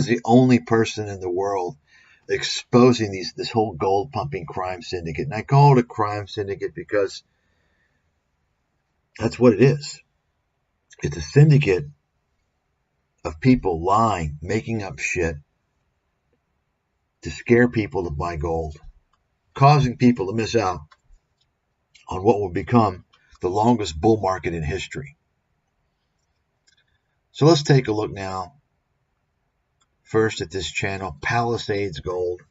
was the only person in the world exposing this whole gold pumping crime syndicate. And I call it a crime syndicate because that's what it is. It's a syndicate of people lying, making up shit to scare people to buy gold, causing people to miss out on what will become the longest bull market in history. So let's take a look now first at this channel, Palisades Gold.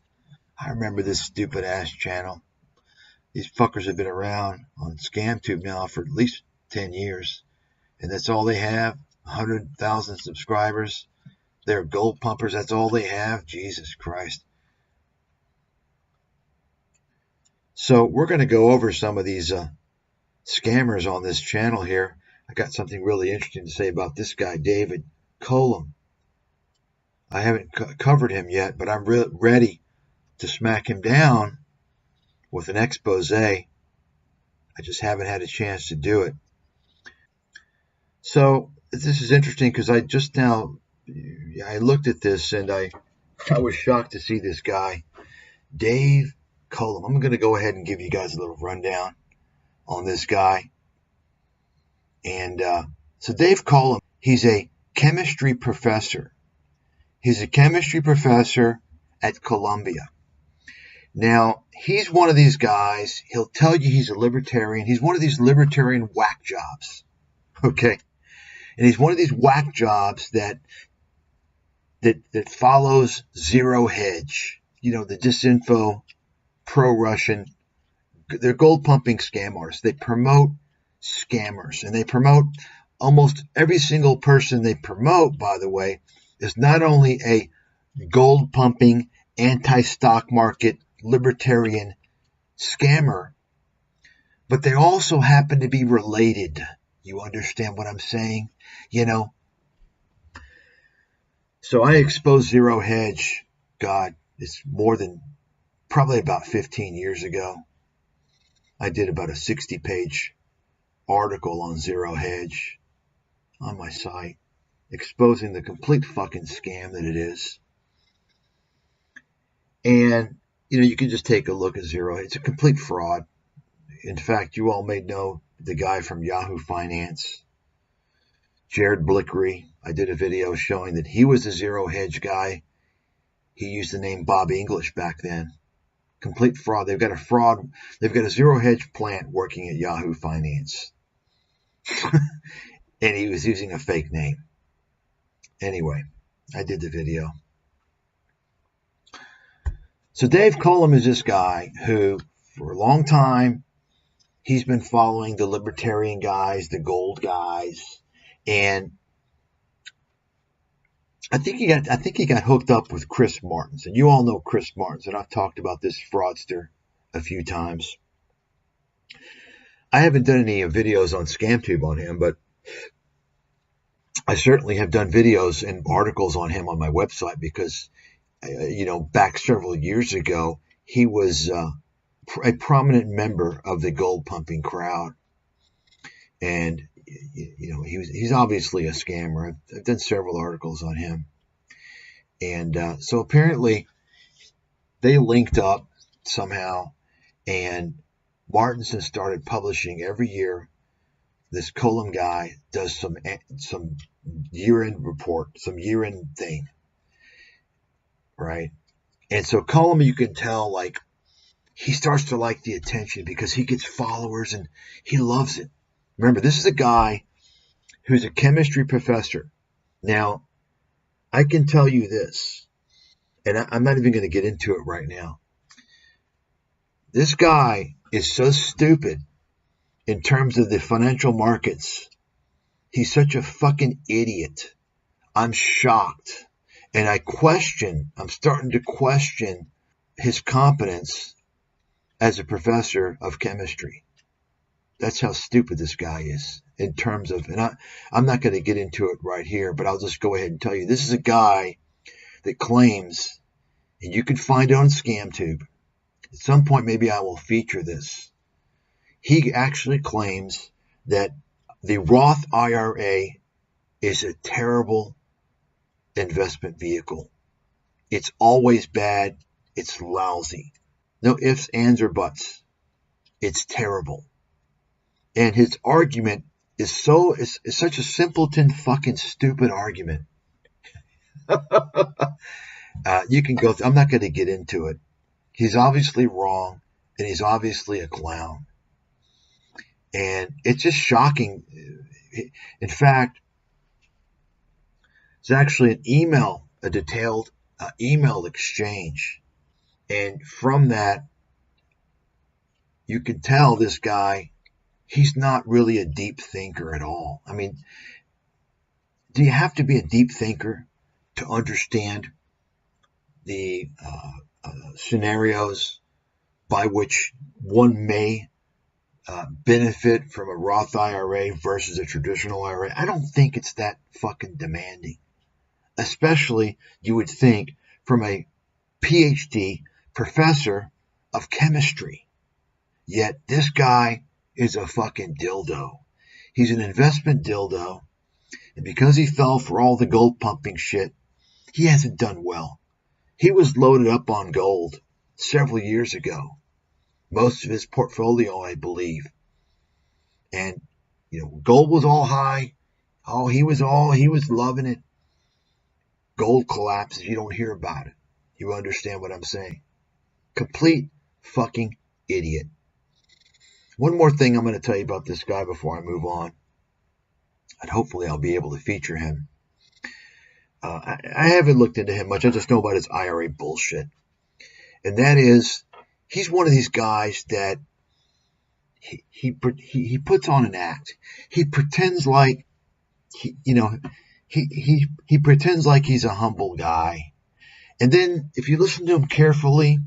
I remember this stupid ass channel. These fuckers have been around on ScamTube now for at least 10 years. And that's all they have, 100,000 subscribers. They're gold pumpers, that's all they have. Jesus Christ. So we're going to go over some of these scammers on this channel here. I got something really interesting to say about this guy, David Collum. I haven't covered him yet, but I'm ready to smack him down with an expose. I just haven't had a chance to do it. So this is interesting because I just now, I looked at this and I was shocked to see this guy, Dave Collum. I'm going to go ahead and give you guys a little rundown on this guy. And so Dave Collum, he's a chemistry professor. He's a chemistry professor at Columbia. Now, he's one of these guys, he'll tell you he's a libertarian. He's one of these libertarian whack jobs. Okay? And he's one of these whack jobs that follows zero hedge. You know, the disinfo, pro-Russian. They're gold pumping scam artists. They promote scammers. And they promote almost every single person they promote, by the way, is not only a gold pumping, anti-stock market, libertarian scammer, but they also happen to be related. You understand what I'm saying? You know? So I exposed Zero Hedge, God, it's more than probably about 15 years ago. I did about a 60-page article on Zero Hedge on my site, exposing the complete fucking scam that it is. And, you know, you can just take a look at Zero. It's a complete fraud. In fact, you all may know the guy from Yahoo Finance, Jared Blickery. I did a video showing that he was a Zero Hedge guy. He used the name Bob English back then. Complete fraud. They've got a Zero Hedge plant working at Yahoo Finance. And he was using a fake name. Anyway, I did the video. So Dave Collum is this guy who, for a long time, he's been following the libertarian guys, the gold guys, and I think he got hooked up with Chris Martinson. You all know Chris Martinson. I've talked about this fraudster a few times. I haven't done any videos on ScamTube on him, but I certainly have done videos and articles on him on my website because, you know, back several years ago, he was a prominent member of the gold pumping crowd. And, you know, he's obviously a scammer. I've done several articles on him. And so apparently they linked up somehow, and Martinson started publishing every year. This Collum guy does some year-end report, some year-end thing, right? And so Collum, you can tell, like, he starts to like the attention because he gets followers and he loves it. Remember, this is a guy who's a chemistry professor. Now, I can tell you this, and I'm not even going to get into it right now. This guy is so stupid in terms of the financial markets. He's such a fucking idiot. I'm shocked. And I'm starting to question his competence as a professor of chemistry. That's how stupid this guy is in terms of, and I'm not going to get into it right here, but I'll just go ahead and tell you, this is a guy that claims, and you can find it on ScamTube. At some point, maybe I will feature this. He actually claims that the Roth IRA is a terrible investment vehicle. It's always bad. It's lousy. No ifs, ands, or buts. It's terrible. And his argument is such a simpleton, fucking stupid argument. You can go. I'm not going to get into it. He's obviously wrong, and he's obviously a clown. And it's just shocking. In fact, it's actually an email, a detailed email exchange. And from that, you can tell this guy, he's not really a deep thinker at all. I mean, do you have to be a deep thinker to understand the scenarios by which one may benefit from a Roth IRA versus a traditional IRA? I don't think it's that fucking demanding. Especially, you would think, from a PhD professor of chemistry. Yet this guy is a fucking dildo. He's an investment dildo. And because he fell for all the gold pumping shit, he hasn't done well. He was loaded up on gold several years ago. Most of his portfolio, I believe. And, gold was all high. Oh, he was loving it. Gold collapses. You don't hear about it. You understand what I'm saying? Complete fucking idiot. One more thing I'm going to tell you about this guy before I move on. And hopefully I'll be able to feature him. I haven't looked into him much. I just know about his IRA bullshit. And that is, he's one of these guys that he puts on an act. He pretends like he pretends like he's a humble guy. And then if you listen to him carefully,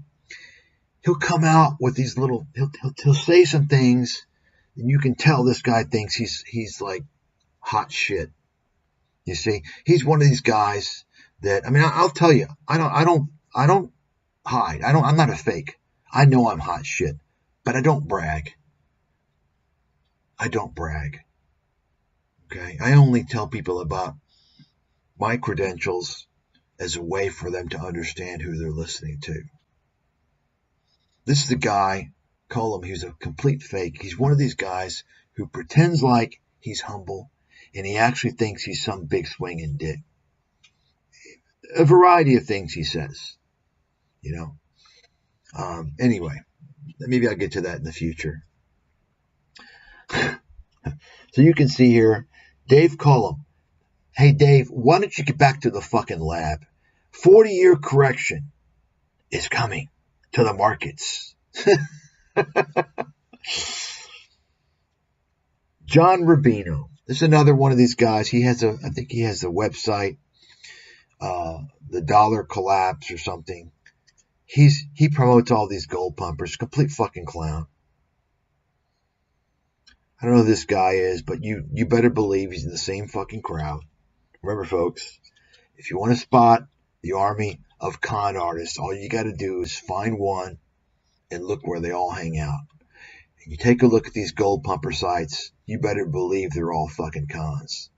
he'll come out with these little, he'll say some things, and you can tell this guy thinks he's like hot shit. You see, he's one of these guys that, I mean, I'll tell you, I don't hide. I'm not a fake. I know I'm hot shit, but I don't brag. Okay. I only tell people about my credentials as a way for them to understand who they're listening to. This is a guy, Collum, he's a complete fake. He's one of these guys who pretends like he's humble, and he actually thinks he's some big swinging dick. A variety of things he says, Anyway, maybe I'll get to that in the future. So you can see here, Dave Collum. Hey, Dave, why don't you get back to the fucking lab? 40-year correction is coming to the markets. John Rubino. This is another one of these guys. I think he has a website, the Dollar Collapse or something. He promotes all these gold pumpers. Complete fucking clown. I don't know who this guy is, but you better believe he's in the same fucking crowd. Remember, folks, if you want to spot the army of con artists, all you got to do is find one and look where they all hang out. And you take a look at these gold pumper sites, you better believe they're all fucking cons.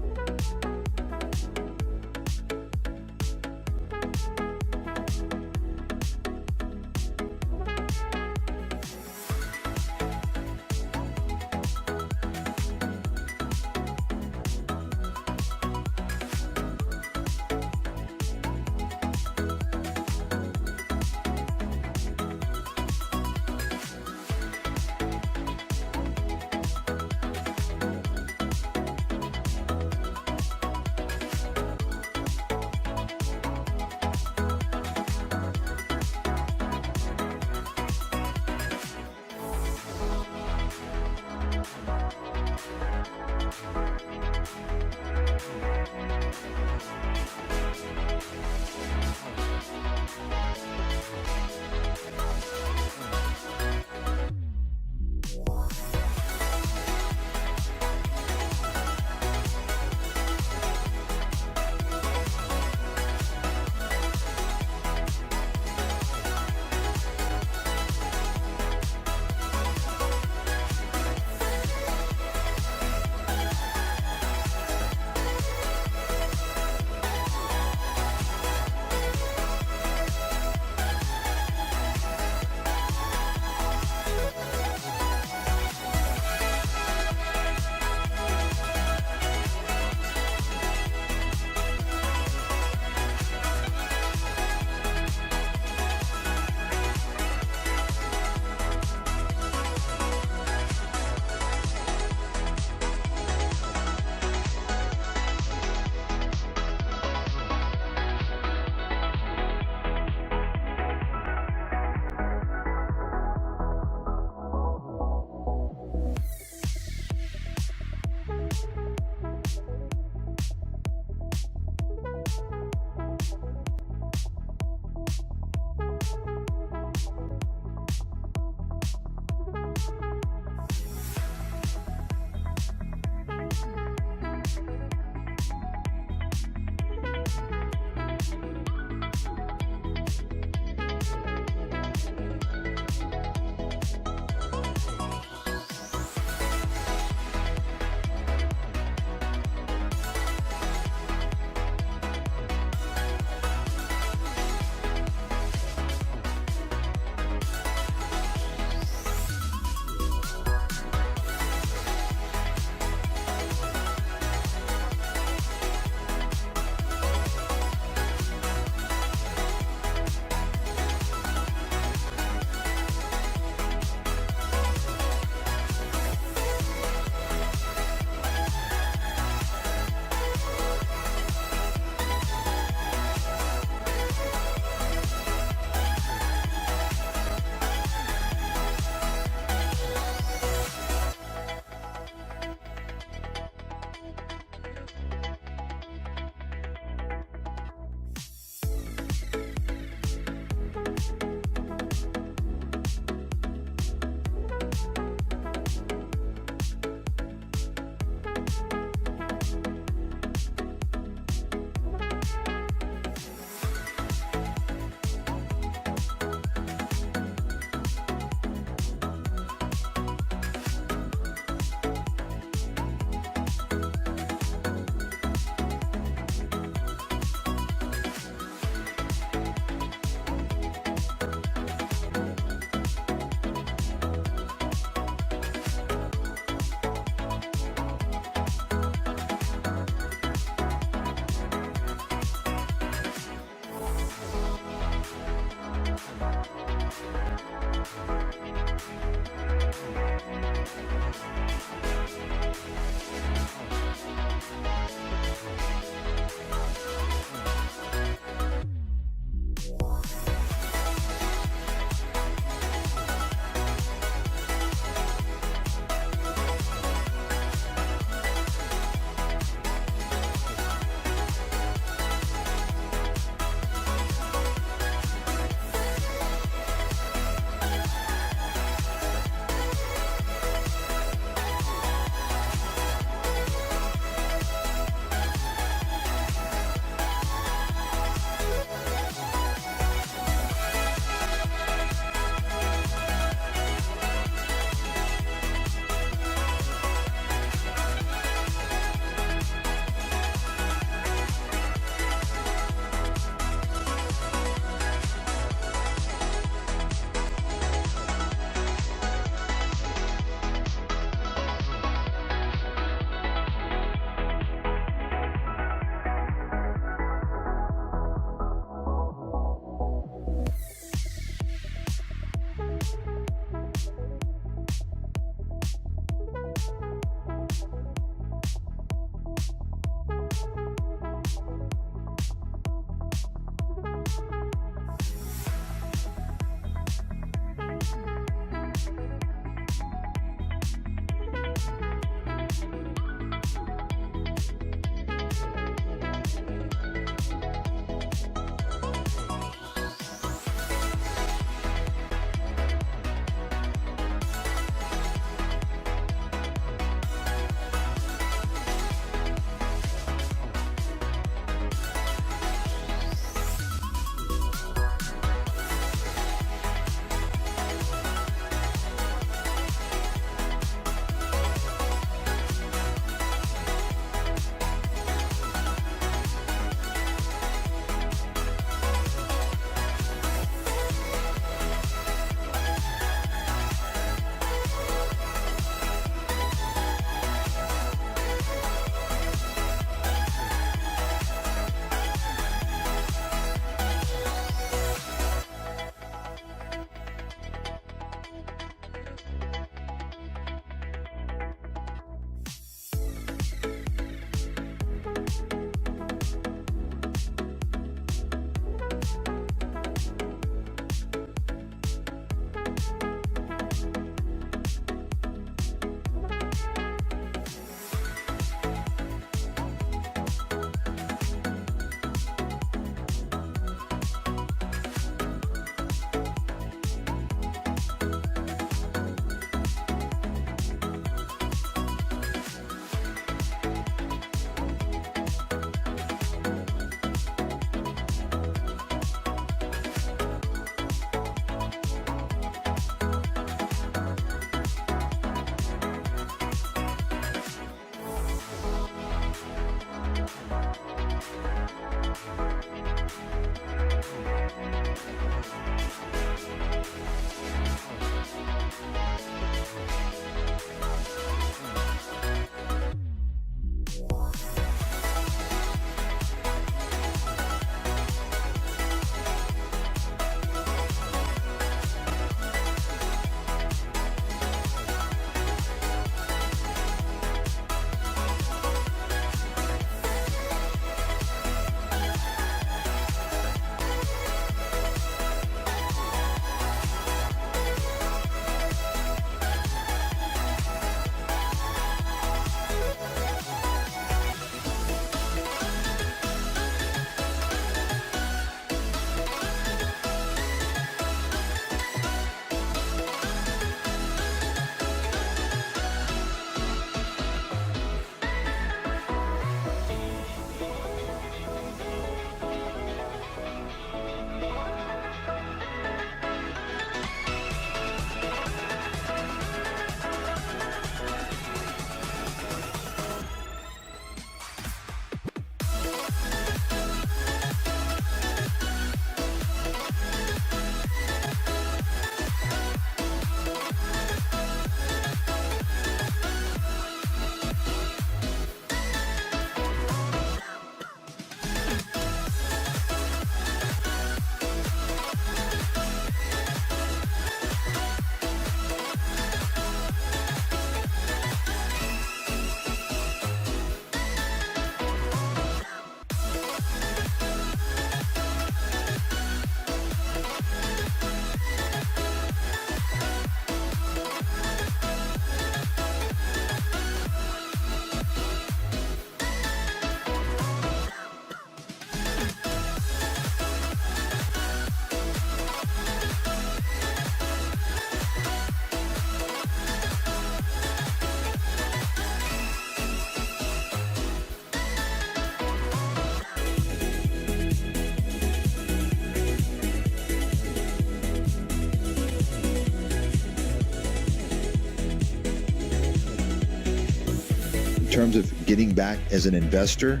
terms of getting back as an investor,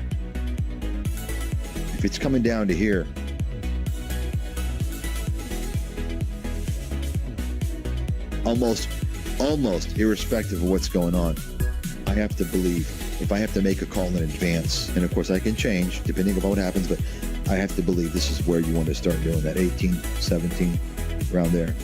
if it's coming down to here, almost irrespective of what's going on, I have to believe, if I have to make a call in advance, and of course I can change depending on what happens, but I have to believe this is where you want to start doing that 18, 17, around there.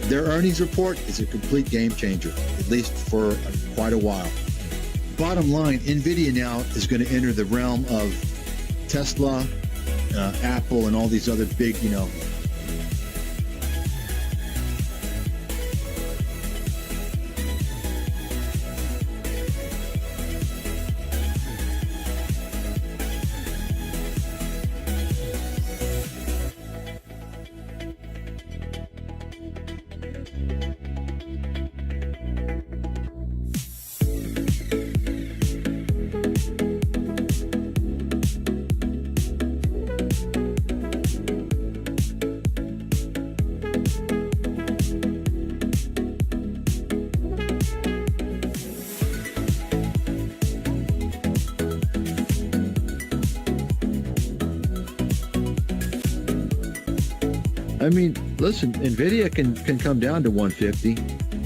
Their earnings report is a complete game changer, at least for quite a while. Bottom line, NVIDIA now is going to enter the realm of Tesla, Apple, and all these other big, I mean, listen, NVIDIA can come down to 150,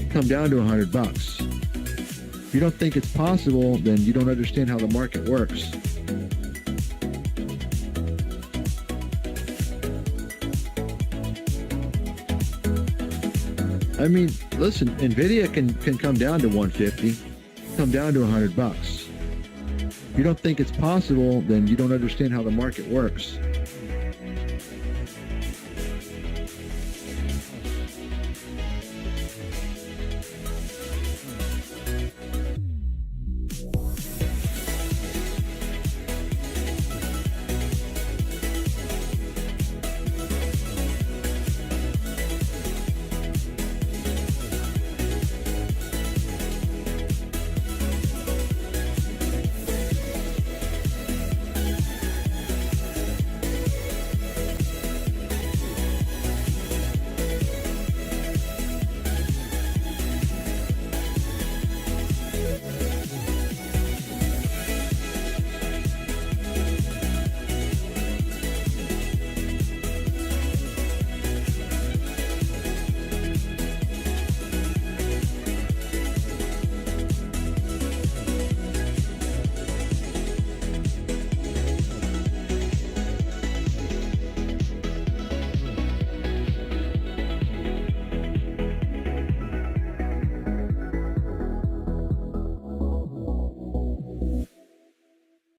come down to $100. If you don't think it's possible, then you don't understand how the market works. I mean, listen, NVIDIA can come down to 150, come down to $100. If you don't think it's possible, then you don't understand how the market works.